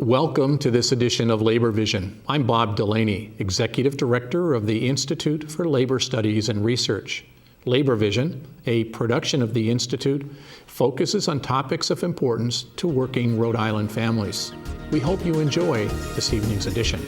Welcome to this edition of Labor Vision. I'm Bob Delaney, Executive Director of the Institute for Labor Studies and Research. Labor Vision, a production of the Institute, focuses on topics of importance to working Rhode Island families. We hope you enjoy this evening's edition.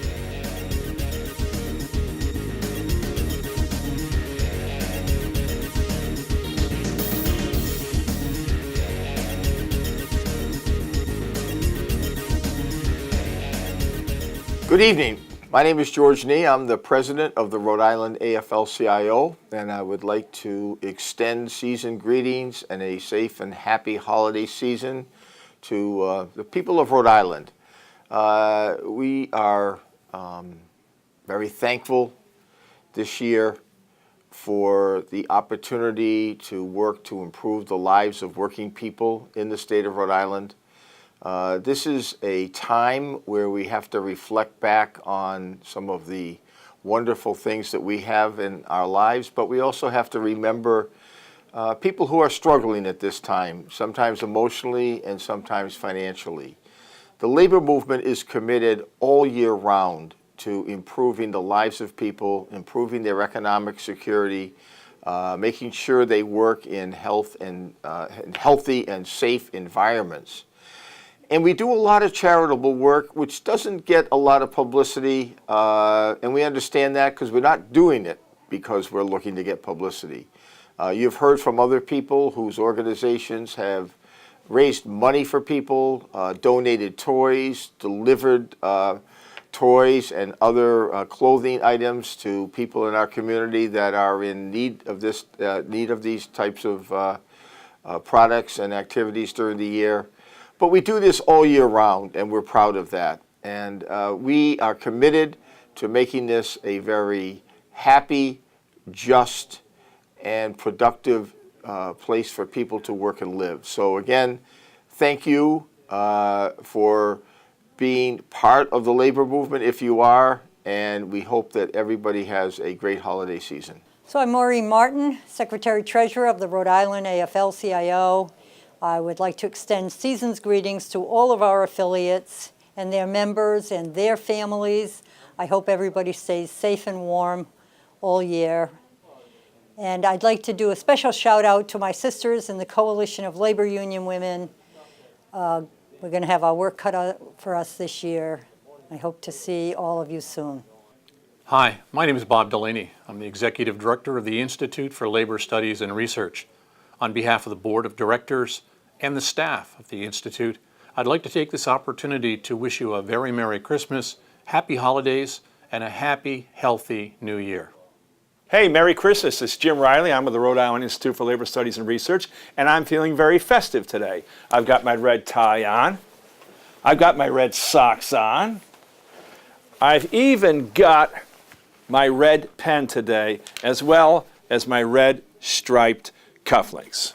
Good evening. My name is George Nee. I'm the president of the Rhode Island AFL-CIO, and I would like to extend season greetings and a safe and happy holiday season to the people of Rhode Island. We are very thankful this year for the opportunity to work to improve the lives of working people in the state of Rhode Island. This is a time where we have to reflect back on some of the wonderful things that we have in our lives, but we also have to remember people who are struggling at this time, sometimes emotionally and sometimes financially. The labor movement is committed all year round to improving the lives of people, improving their economic security, making sure they work in healthy and safe environments. And we do a lot of charitable work, which doesn't get a lot of publicity, and we understand that because we're not doing it because we're looking to get publicity. You've heard from other people whose organizations have raised money for people, donated toys, delivered toys and other clothing items to people in our community that are in need of these types of products and activities during the year. But we do this all year round, and we're proud of that. And we are committed to making this a very happy, just, and productive place for people to work and live. So again, thank you for being part of the labor movement if you are, and we hope that everybody has a great holiday season. So I'm Maureen Martin, Secretary-Treasurer of the Rhode Island AFL-CIO. I would like to extend season's greetings to all of our affiliates and their members and their families. I hope everybody stays safe and warm all year. And I'd like to do a special shout out to my sisters in the Coalition of Labor Union Women. We're going to have our work cut out for us this year. I hope to see all of you soon. Hi, my name is Bob Delaney. I'm the Executive Director of the Institute for Labor Studies and Research. On behalf of the Board of Directors and the staff of the Institute, I'd like to take this opportunity to wish you a very Merry Christmas, Happy Holidays, and a happy, healthy New Year. Hey, Merry Christmas. It's Jim Riley. I'm with the Rhode Island Institute for Labor Studies and Research, and I'm feeling very festive today. I've got my red tie on. I've got my red socks on. I've even got my red pen today, as well as my red striped cufflinks.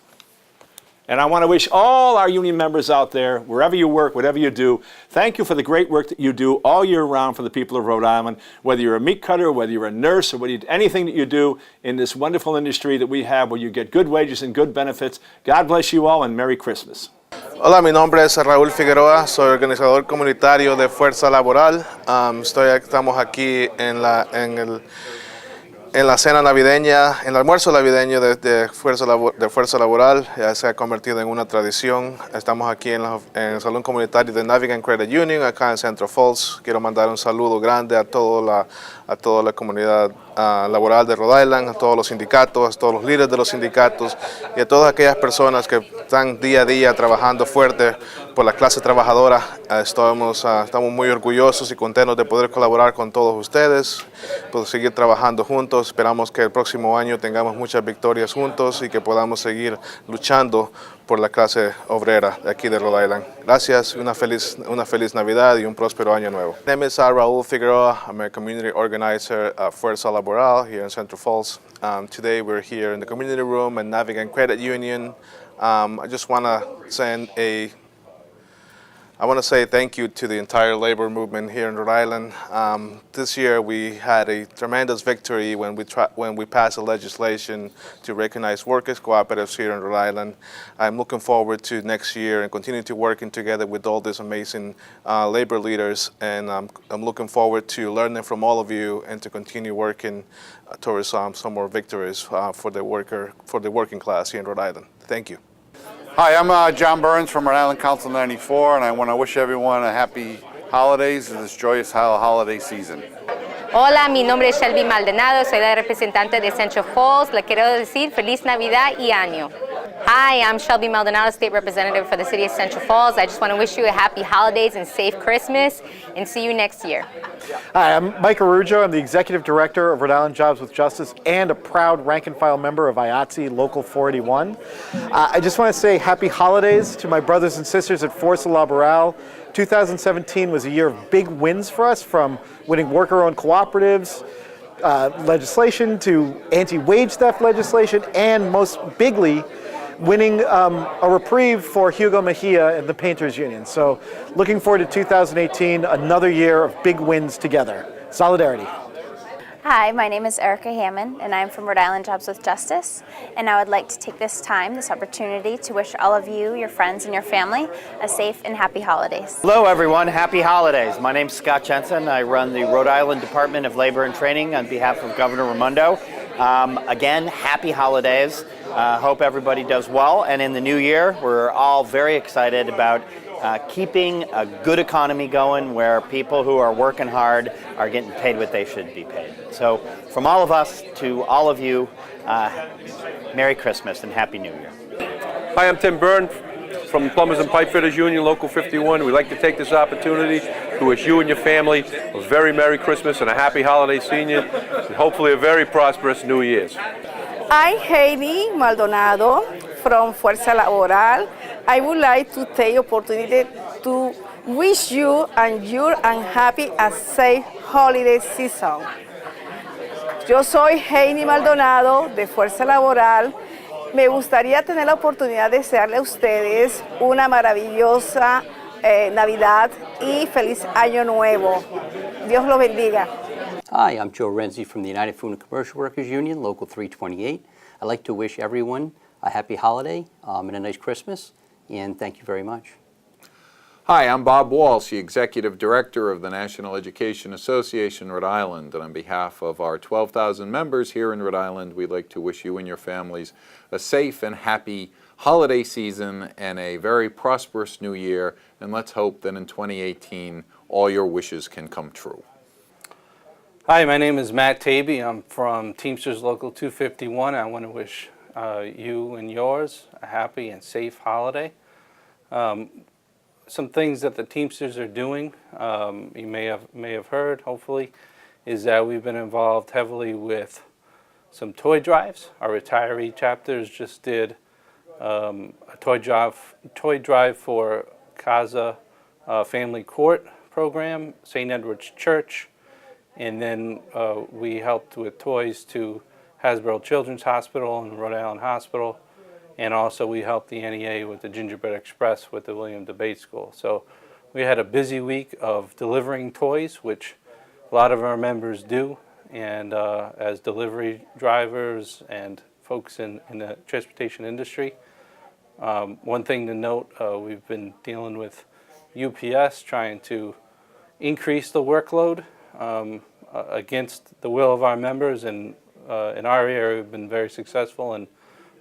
And I want to wish all our union members out there, wherever you work, whatever you do, thank you for the great work that you do all year round for the people of Rhode Island, whether you're a meat cutter, whether you're a nurse, or anything that you do in this wonderful industry that we have where you get good wages and good benefits. God bless you all and Merry Christmas. Hola, mi nombre es Raúl Figueroa, soy organizador comunitario de Fuerza Laboral. Estamos aquí en la cena navideña, en el almuerzo navideño de Fuerza Laboral. Ya se ha convertido en una tradición. Estamos aquí en el Salón Comunitario de Navigant Credit Union, acá en Central Falls. Quiero mandar un saludo grande a toda la comunidad laboral de Rhode Island, a todos los sindicatos, a todos los líderes de los sindicatos y a todas aquellas personas que están día a día trabajando fuerte por la clase trabajadora. Estamos muy orgullosos y contentos de poder colaborar con todos ustedes, poder seguir trabajando juntos. Esperamos que el próximo año tengamos muchas victorias juntos y que podamos seguir luchando por la clase obrera de aquí de Rhode Island. Gracias, una feliz Navidad y un próspero año nuevo. My name is Raúl Figueroa. I'm a community organizer at Fuerza Laboral here in Central Falls. Today we're here in the community room at Navigant Credit Union. I just want to send a I want to say thank you to the entire labor movement here in Rhode Island. This year we had a tremendous victory when we passed a legislation to recognize workers' cooperatives here in Rhode Island. I'm looking forward to next year and continue to working together with all these amazing labor leaders, and I'm looking forward to learning from all of you and to continue working towards some more victories for the working class here in Rhode Island. Thank you. Hi, I'm John Burns from Rhode Island Council 94, and I want to wish everyone a happy holidays and this joyous holiday season. Hola, mi nombre es Shelby Maldonado, soy la representante de Central Falls. Le quiero decir Feliz Navidad y Año. Hi, I'm Shelby Maldonado, State Representative for the City of Central Falls. I just want to wish you a happy holidays and safe Christmas, and see you next year. Hi, I'm Mike Arujo. I'm the Executive Director of Rhode Island Jobs with Justice and a proud rank and file member of IATSE Local 481. I just want to say happy holidays to my brothers and sisters at Forza Laboral. 2017 was a year of big wins for us, from winning worker-owned cooperatives, legislation to anti-wage theft legislation, and most bigly, winning a reprieve for Hugo Mejia and the Painters Union. So looking forward to 2018, another year of big wins together. Solidarity. Hi, my name is Erica Hammond, and I'm from Rhode Island Jobs with Justice, and I would like to take this opportunity to wish all of you, your friends, and your family a safe and happy holidays. Hello everyone, happy holidays. My name is Scott Jensen. I run the Rhode Island Department of Labor and Training on behalf of Governor Raimondo. Again, happy holidays. Hope everybody does well, and in the new year, we're all very excited about keeping a good economy going where people who are working hard are getting paid what they should be paid. So from all of us to all of you, Merry Christmas and Happy New Year. Hi, I'm Tim Byrne from Plumbers and Pipefitters Union, Local 51. We'd like to take this opportunity to wish you and your family a very Merry Christmas and a happy holiday season, and hopefully a very prosperous New Year's. I'm Heidi Maldonado from Fuerza Laboral. I would like to take the opportunity to wish you and your happy and safe holiday season. Yo soy Heidi Maldonado de Fuerza Laboral. Me gustaría tener la oportunidad de desearle a ustedes una maravillosa Navidad y feliz Año Nuevo. Dios los bendiga. Hi, I'm Joe Renzi from the United Food and Commercial Workers Union, Local 328. I'd like to wish everyone a happy holiday and a nice Christmas, and thank you very much. Hi, I'm Bob Walsh, the Executive Director of the National Education Association Rhode Island, and on behalf of our 12,000 members here in Rhode Island, we'd like to wish you and your families a safe and happy holiday season and a very prosperous new year, and let's hope that in 2018 all your wishes can come true. Hi, my name is Matt Taby. I'm from Teamsters Local 251. I want to wish you and yours a happy and safe holiday. Some things that the Teamsters are doing, you may have heard, hopefully, is that we've been involved heavily with some toy drives. Our retiree chapters just did a toy drive for Casa Family Court program, St. Edward's Church, and then we helped with toys to Hasbro Children's Hospital and Rhode Island Hospital, and also we helped the NEA with the Gingerbread Express with the William Debate School. So we had a busy week of delivering toys, which a lot of our members do, and as delivery drivers and folks in the transportation industry. One thing to note, we've been dealing with UPS trying to increase the workload against the will of our members, and in our area we've been very successful in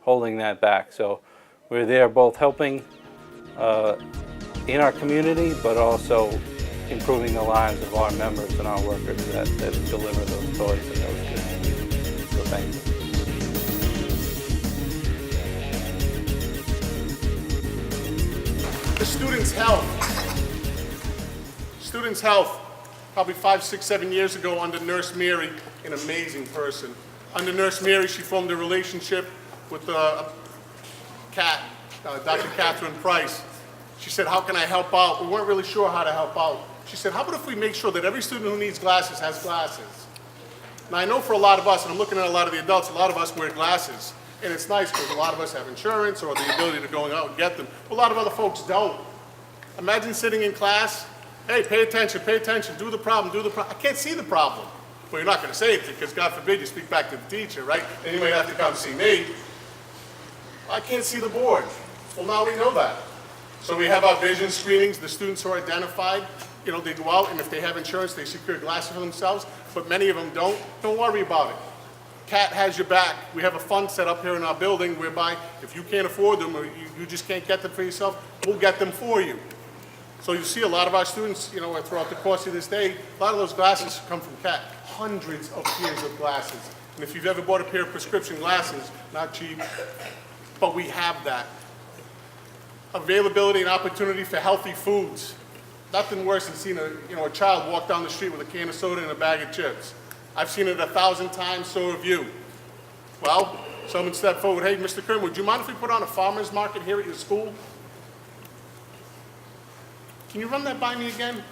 holding that back. So we're there both helping in our community, but also improving the lives of our members and our workers that deliver those toys and those goods. So thank you. The students' health. Students' health. Probably 5, 6, 7 years ago under Nurse Mary, an amazing person. Under Nurse Mary, she formed a relationship with Dr. Catherine Price. She said, how can I help out? We weren't really sure how to help out. She said, how about if we make sure that every student who needs glasses has glasses? Now I know for a lot of us, and I'm looking at a lot of the adults, a lot of us wear glasses. And it's nice because a lot of us have insurance or the ability to go out and get them. But a lot of other folks don't. Imagine sitting in class, hey, pay attention, do the problem, I can't see the problem. Well, you're not going to say it because God forbid you speak back to the teacher, right? Then you might have to come see me. I can't see the board. Well, now we know that. So we have our vision screenings. The students who are identified, they go out, and if they have insurance, they secure glasses for themselves, but many of them don't. Don't worry about it. CAT has your back. We have a fund set up here in our building whereby if you can't afford them or you just can't get them for yourself, we'll get them for you. So you see a lot of our students, throughout the course of this day, a lot of those glasses come from CAT. Hundreds of pairs of glasses. And if you've ever bought a pair of prescription glasses, not cheap, but we have that. Availability and opportunity for healthy foods. Nothing worse than seeing a child walk down the street with a can of soda and a bag of chips. I've seen it 1,000 times, so have you. Well, someone stepped forward, hey, Mr. Kern, would you mind if we put on a farmer's market here at your school? Can you run that by me again?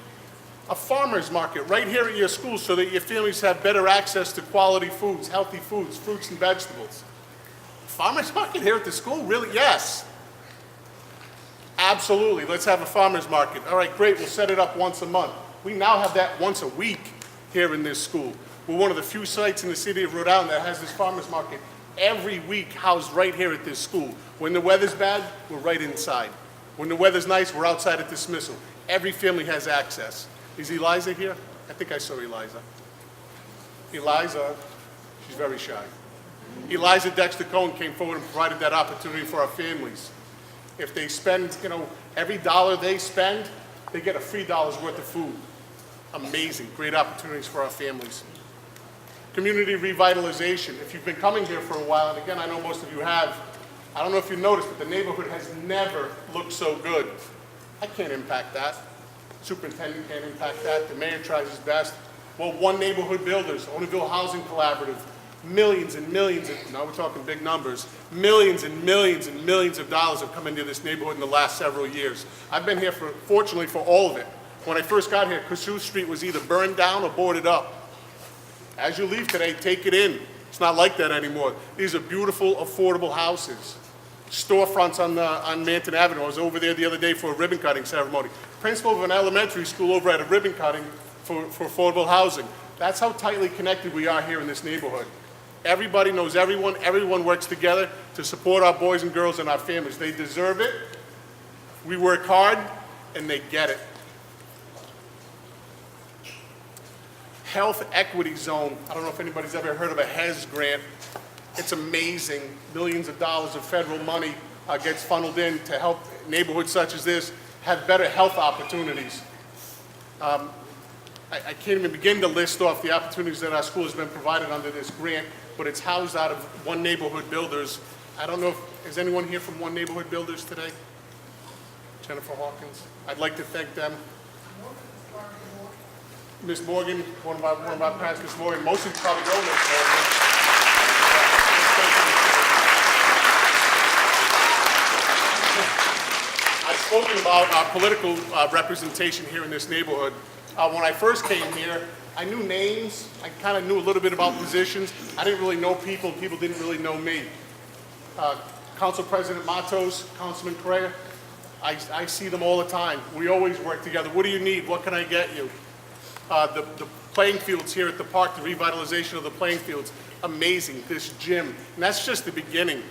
A farmer's market right here at your school so that your families have better access to quality foods, healthy foods, fruits and vegetables. Farmer's market here at the school? Really? Yes. Absolutely. Let's have a farmer's market. All right, great. We'll set it up once a month. We now have that once a week here in this school. We're one of the few sites in the city of Rhode Island that has this farmer's market every week housed right here at this school. When the weather's bad, we're right inside. When the weather's nice, we're outside at dismissal. Every family has access. Is Eliza here? I think I saw Eliza. Eliza, she's very shy. Eliza Dexter Cohen came forward and provided that opportunity for our families. If they spend, every dollar they spend, they get a free dollar's worth of food. Amazing, great opportunities for our families. Community revitalization. If you've been coming here for a while, and again, I know most of you have, I don't know if you noticed, but the neighborhood has never looked so good. I can't impact that. Superintendent can't impact that. The mayor tries his best. Well, One Neighborhood Builders, Ownaville Housing Collaborative, millions and millions, now we're talking big numbers, millions and millions and millions of dollars have come into this neighborhood in the last several years. I've been here fortunately for all of it. When I first got here, Kossuth Street was either burned down or boarded up. As you leave today, take it in. It's not like that anymore. These are beautiful, affordable houses. Storefronts on Manton Avenue. I was over there the other day for a ribbon cutting ceremony. Principal of an elementary school over at a ribbon cutting for affordable housing. That's how tightly connected we are here in this neighborhood. Everybody knows everyone. Everyone works together to support our boys and girls and our families. They deserve it. We work hard, and they get it. Health Equity Zone. I don't know if anybody's ever heard of a HES grant. It's amazing. Millions of dollars of federal money gets funneled in to help neighborhoods such as this have better health opportunities. I can't even begin to list off the opportunities that our school has been provided under this grant, but it's housed out of One Neighborhood Builders. I don't know if, is anyone here from One Neighborhood Builders today? Jennifer Hawkins. I'd like to thank them. Ms. Morgan, one of our parents, Ms. Morgan, most of you probably know Ms. Morgan. I've spoken about our political representation here in this neighborhood. When I first came here, I knew names. I kind of knew a little bit about positions. I didn't really know people. People didn't really know me. Council President Matos, Councilman Correa, I see them all the time. We always work together. What do you need? What can I get you? The playing fields here at the park, the revitalization of the playing fields, amazing. This gym, and that's just the beginning.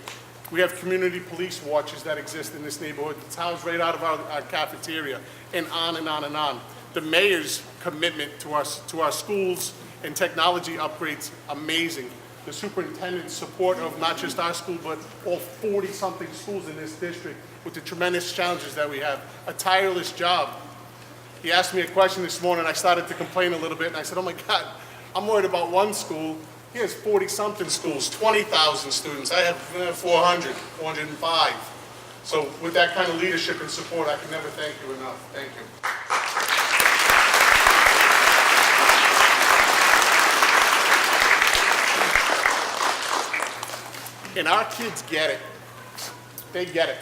We have community police watches that exist in this neighborhood. It's housed right out of our cafeteria, and on and on and on. The mayor's commitment to our schools and technology upgrades, amazing. The superintendent's support of not just our school, but all 40-something schools in this district with the tremendous challenges that we have. A tireless job. He asked me a question this morning, I started to complain a little bit, and I said, oh my God, I'm worried about one school. He has 40-something schools, 20,000 students. I have 400, 405. So with that kind of leadership and support, I can never thank you enough. Thank you. And our kids get it. They get it.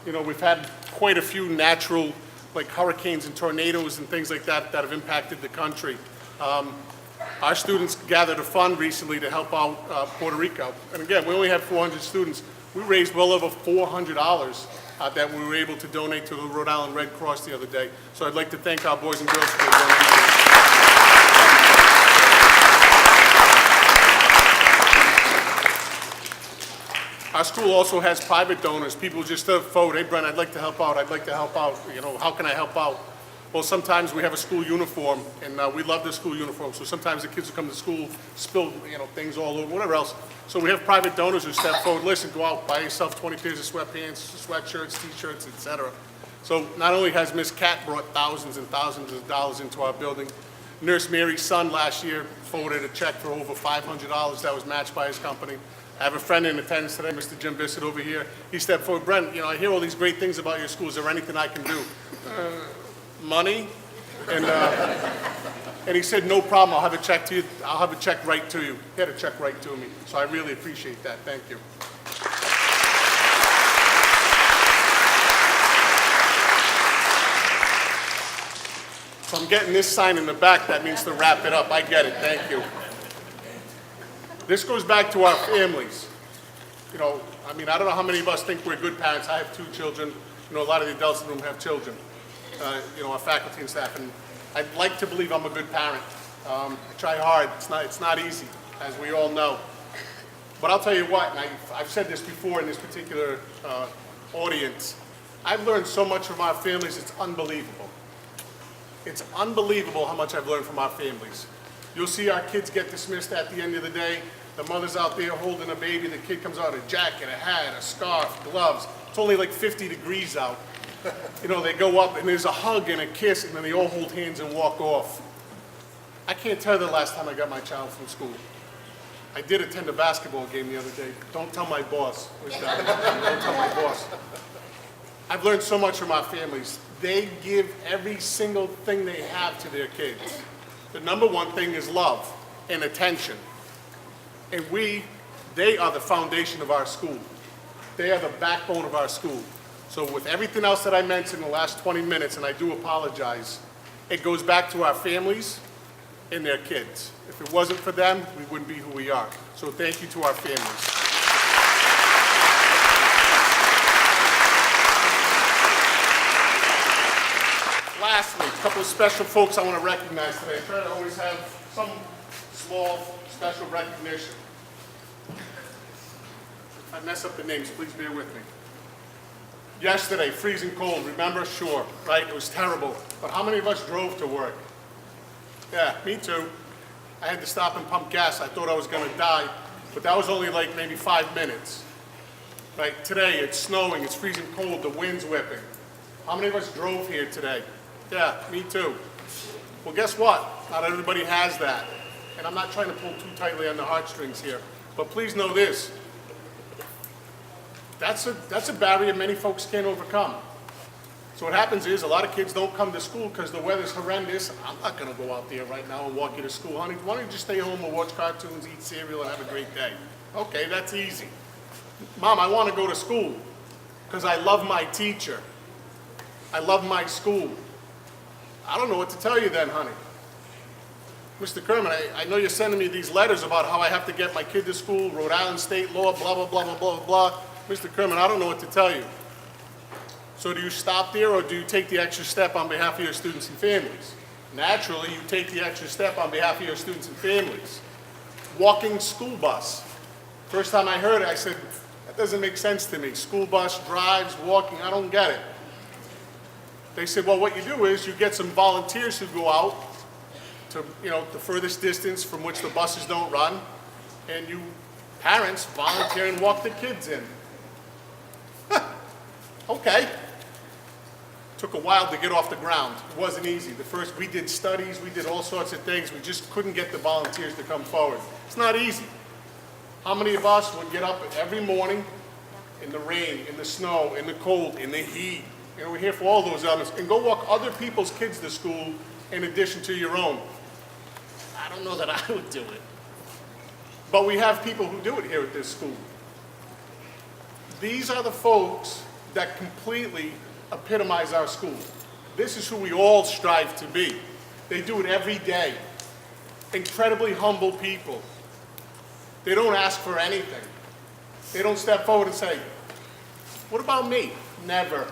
You know, we've had quite a few natural, like hurricanes and tornadoes and things like that that have impacted the country. Our students gathered a fund recently to help out Puerto Rico. And again, we only had 400 students. We raised well over $400 that we were able to donate to the Rhode Island Red Cross the other day. So I'd like to thank our boys and girls for their donation. Our school also has private donors. People just vote, hey, Brent, I'd like to help out. I'd like to help out. You know, how can I help out? Well, sometimes we have a school uniform, and we love the school uniform. So sometimes the kids who come to school spill, things all over, whatever else. So we have private donors who step forward. Listen, go out, buy yourself 20 pairs of sweatpants, sweatshirts, T-shirts, etc. So not only has Miss Cat brought thousands and thousands of dollars into our building, Nurse Mary's son last year forwarded a check for over $500 that was matched by his company. I have a friend in attendance today, Mr. Jim Bissett over here. He stepped forward, Brent, I hear all these great things about your school. Is there anything I can do? Money? And he said, no problem, I'll have a check to you. I'll have a check right to you. He had a check right to me. So I really appreciate that. Thank you. So I'm getting this sign in the back. That means to wrap it up. I get it. Thank you. This goes back to our families. I don't know how many of us think we're good parents. I have 2 children. A lot of the adults in the room have children. Our faculty and staff. And I'd like to believe I'm a good parent. I try hard. It's not easy, as we all know. But I'll tell you what, and I've said this before in this particular audience, I've learned so much from our families, it's unbelievable. It's unbelievable how much I've learned from our families. You'll see our kids get dismissed at the end of the day. The mother's out there holding a baby. The kid comes out, a jacket, a hat, a scarf, gloves. It's only like 50 degrees out. They go up and there's a hug and a kiss, and then they all hold hands and walk off. I can't tell you the last time I got my child from school. I did attend a basketball game the other day. Don't tell my boss. Don't tell my boss. I've learned so much from our families. They give every single thing they have to their kids. The number one thing is love and attention. And they are the foundation of our school. They are the backbone of our school. So with everything else that I mentioned in the last 20 minutes, and I do apologize, it goes back to our families and their kids. If it wasn't for them, we wouldn't be who we are. So thank you to our families. Lastly, a couple of special folks I want to recognize today. I try to always have some small special recognition. If I mess up the names, please bear with me. Yesterday, freezing cold, remember? Sure, right? It was terrible. But how many of us drove to work? Yeah, me too. I had to stop and pump gas. I thought I was going to die, but that was only like maybe 5 minutes. Right? Today, it's snowing, it's freezing cold, the wind's whipping. How many of us drove here today? Yeah, me too. Well, guess what? Not everybody has that. And I'm not trying to pull too tightly on the heartstrings here, but please know this. That's a barrier many folks can't overcome. So what happens is a lot of kids don't come to school because the weather's horrendous. I'm not going to go out there right now and walk you to school. Honey, why don't you just stay home and watch cartoons, eat cereal, and have a great day? Okay, that's easy. Mom, I want to go to school because I love my teacher. I love my school. I don't know what to tell you then, honey. Mr. Kerman, I know you're sending me these letters about how I have to get my kid to school, Rhode Island state law, blah, blah, blah, blah, blah, blah. Mr. Kerman, I don't know what to tell you. So do you stop there or do you take the extra step on behalf of your students and families? Naturally, you take the extra step on behalf of your students and families. Walking school bus. First time I heard it, I said, that doesn't make sense to me. School bus, drives, walking, I don't get it. They said, well, what you do is you get some volunteers who go out to, the furthest distance from which the buses don't run, and you parents volunteer and walk the kids in. Okay. Took a while to get off the ground. It wasn't easy. We did studies, we did all sorts of things. We just couldn't get the volunteers to come forward. It's not easy. How many of us would get up every morning in the rain, in the snow, in the cold, in the heat? We're here for all those elements, and go walk other people's kids to school in addition to your own. I don't know that I would do it. But we have people who do it here at this school. These are the folks that completely epitomize our school. This is who we all strive to be. They do it every day. Incredibly humble people. They don't ask for anything. They don't step forward and say, what about me? Never.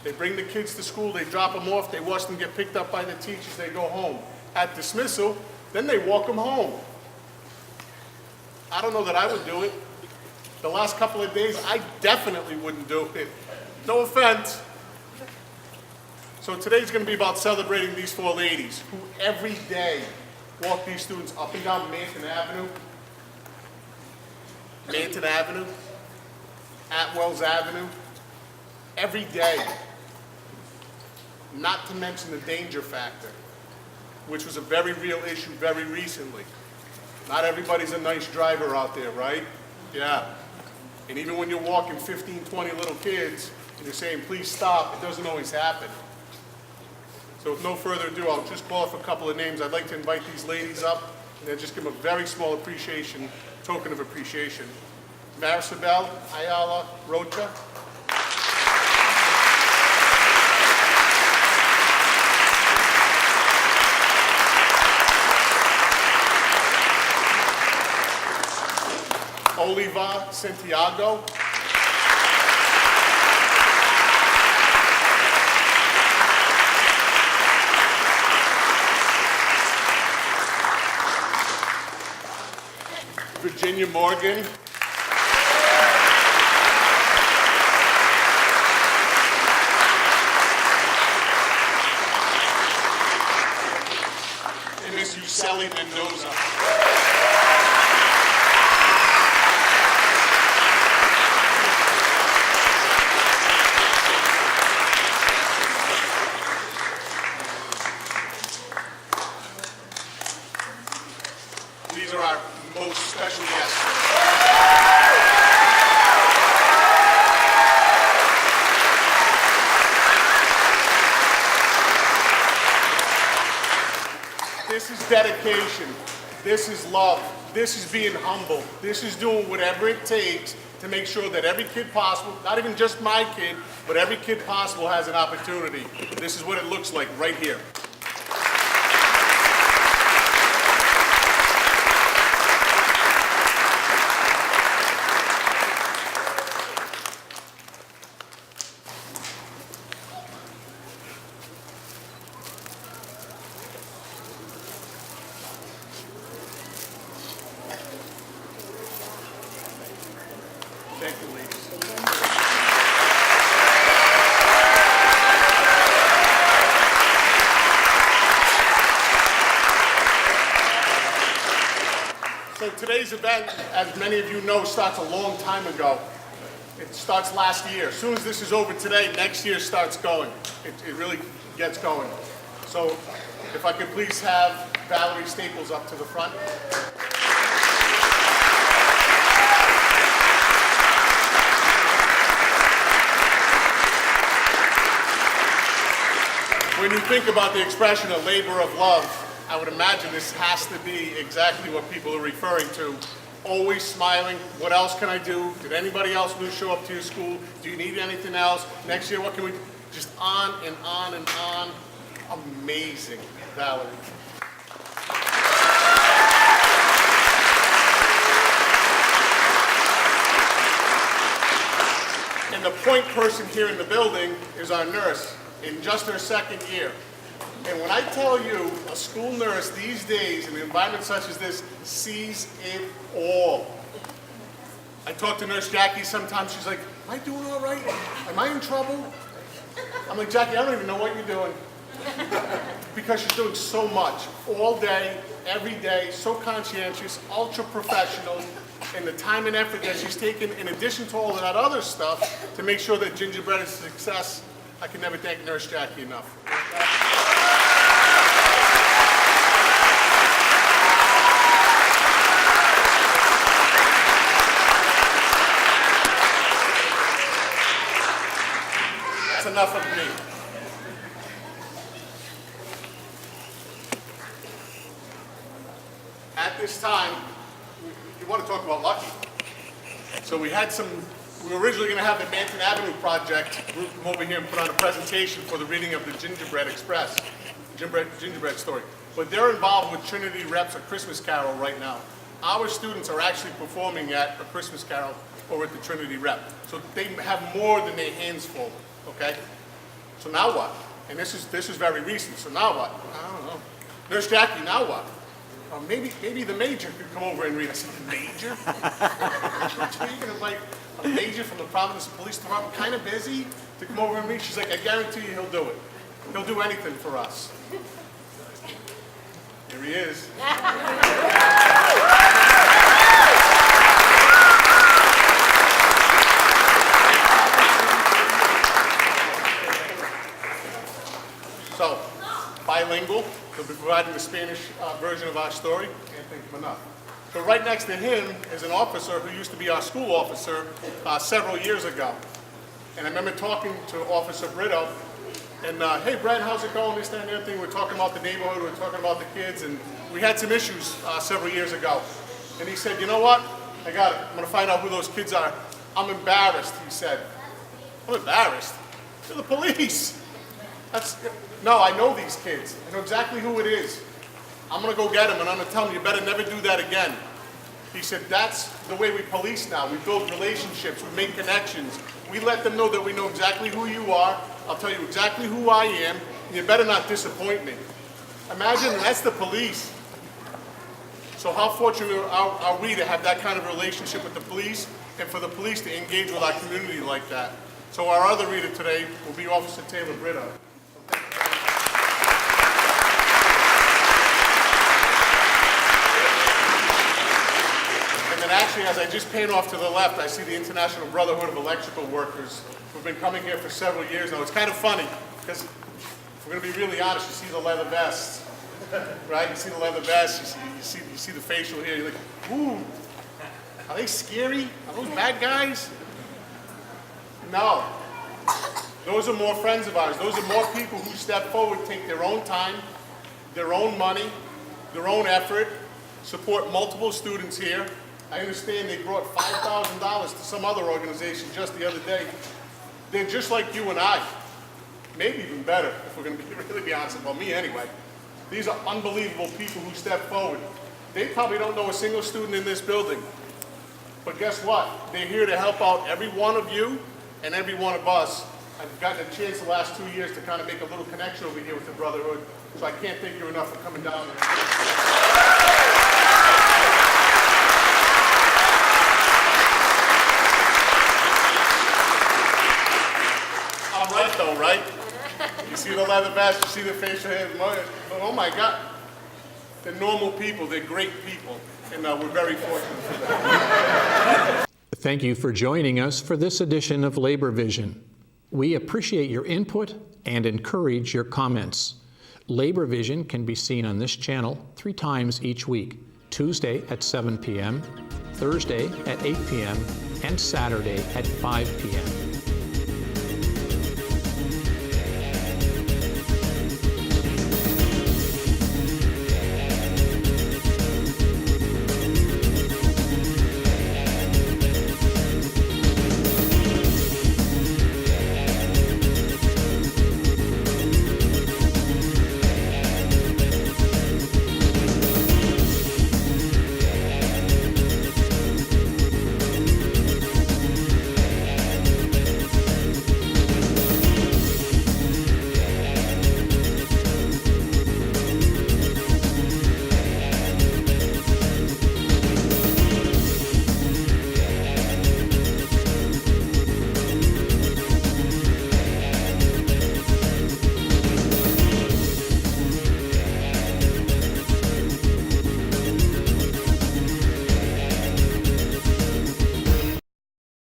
They bring the kids to school, they drop them off, they watch them get picked up by the teachers, they go home. At dismissal, then they walk them home. I don't know that I would do it. The last couple of days, I definitely wouldn't do it. No offense. So today's going to be about celebrating these four ladies who every day walk these students up and down Manton Avenue, Atwells Avenue, every day. Not to mention the danger factor, which was a very real issue very recently. Not everybody's a nice driver out there, right? Yeah. And even when you're walking 15, 20 little kids and you're saying, please stop, it doesn't always happen. So with no further ado, I'll just call off a couple of names. I'd like to invite these ladies up and then just give them a very small appreciation, token of appreciation. Maricel Ayala Rocha. Oliva Santiago. Virginia Morgan. And Miss Yuseli Mendoza. These are our most special guests. This is dedication. This is love. This is being humble. This is doing whatever it takes to make sure that every kid possible, not even just my kid, but every kid possible has an opportunity. This is what it looks like right here. Thank you, ladies. So today's event, as many of you know, starts a long time ago. It starts last year. As soon as this is over today, next year starts going. It really gets going. So if I could please have Valerie Staples up to the front. When you think about the expression a labor of love, I would imagine this has to be exactly what people are referring to. Always smiling. What else can I do? Did anybody else new show up to your school? Do you need anything else? Next year, what can we do? Just on and on and on. Amazing, Valerie. And the point person here in the building is our nurse in just her second year. And when I tell you, a school nurse these days in an environment such as this sees it all. I talk to Nurse Jackie sometimes, she's like, am I doing all right? Am I in trouble? I'm like, Jackie, I don't even know what you're doing. Because she's doing so much, all day, every day, so conscientious, ultra professional, and the time and effort that she's taken in addition to all of that other stuff to make sure that Gingerbread is a success. I can never thank Nurse Jackie enough. That's enough of me. At this time, you want to talk about lucky. So we were originally going to have the Manton Avenue project group come over here and put on a presentation for the reading of the Gingerbread Express, Gingerbread story. But they're involved with Trinity Reps A Christmas Carol right now. Our students are actually performing at A Christmas Carol or at the Trinity Rep. So they have more than their hands full, okay? So now what? And this is very recent, so now what? I don't know. Nurse Jackie, now what? Maybe the major could come over and read. I said, the major? So you're gonna invite a major from the Providence Police Department, kind of busy, to come over and read? She's like, I guarantee you he'll do it. He'll do anything for us. Here he is. So, bilingual, he'll be providing the Spanish version of our story. Can't think of enough. So right next to him is an officer who used to be our school officer several years ago. And I remember talking to Officer Brito, and hey Brad, how's it going, this, that, and the other thing. We're talking about the neighborhood, we're talking about the kids, and we had some issues several years ago. And he said, you know what, I got it. I'm gonna find out who those kids are. I'm embarrassed, he said. I'm embarrassed? They're the police. No, I know these kids. I know exactly who it is. I'm gonna go get them and I'm gonna tell them you better never do that again. He said, that's the way we police now. We build relationships, we make connections. We let them know that we know exactly who you are. I'll tell you exactly who I am, and you better not disappoint me. Imagine that's the police. So how fortunate are we to have that kind of relationship with the police and for the police to engage with our community like that? So our other reader today will be Officer Taylor Brito. And then actually, as I just pan off to the left, I see the International Brotherhood of Electrical Workers who've been coming here for several years now. It's kind of funny, because if we're going to be really honest, you see the leather vests, right? You see the leather vests, you see the facial hair, you're like, ooh, are they scary? Are those bad guys? No. Those are more friends of ours. Those are more people who step forward, take their own time, their own money, their own effort, support multiple students here. I understand they brought $5,000 to some other organization just the other day. They're just like you and I. Maybe even better, if we're going to really be honest about me anyway. These are unbelievable people who step forward. They probably don't know a single student in this building. But guess what? They're here to help out every one of you and every one of us. I've gotten a chance the last 2 years to kind of make a little connection over here with the Brotherhood, so I can't thank you enough for coming down here. I'm right though, right? You see the leather vest, you see the facial hair, oh my God. They're normal people, they're great people, and we're very fortunate for that. Thank you for joining us for this edition of Labor Vision. We appreciate your input and encourage your comments. Labor Vision can be seen on this channel 3 times each week, Tuesday at 7 p.m., Thursday at 8 p.m., and Saturday at 5 p.m.